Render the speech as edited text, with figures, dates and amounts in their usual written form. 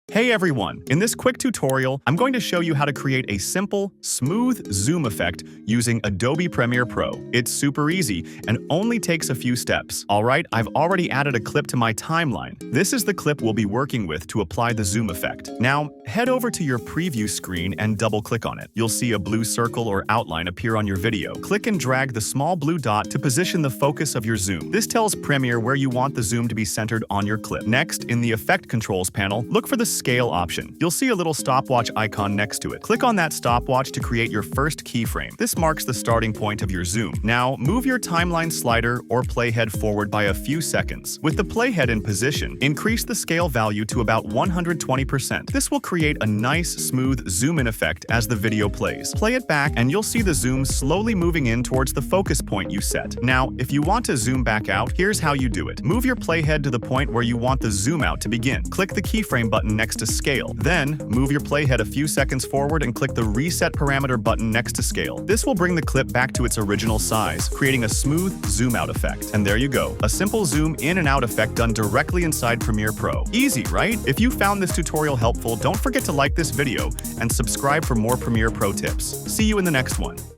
Hey everyone! In this quick tutorial, I'm going to show you how to create a simple, smooth zoom effect using Adobe Premiere Pro. It's super easy and only takes a few steps. Alright, I've already added a clip to my timeline. This is the clip we'll be working with to apply the zoom effect. Now, head over to your preview screen and double-click on it. You'll see a blue circle or outline appear on your video. Click and drag the small blue dot to position the focus of your zoom. This tells Premiere where you want the zoom to be centered on your clip. Next, in the Effect Controls panel, look for the Scale option. You'll see a little stopwatch icon next to it. Click on that stopwatch to create your first keyframe. This marks the starting point of your zoom. Now, move your timeline slider or playhead forward by a few seconds. With the playhead in position, increase the scale value to about 120%. This will create a nice, smooth zoom-in effect as the video plays. Play it back and you'll see the zoom slowly moving in towards the focus point you set. Now, if you want to zoom back out, here's how you do it. Move your playhead to the point where you want the zoom out to begin. Click the keyframe button next to Scale. Then, move your playhead a few seconds forward and click the Reset Parameter button next to Scale. This will bring the clip back to its original size, creating a smooth zoom-out effect. And there you go, a simple zoom in and out effect done directly inside Premiere Pro. Easy, right? If you found this tutorial helpful, don't forget to like this video and subscribe for more Premiere Pro tips. See you in the next one.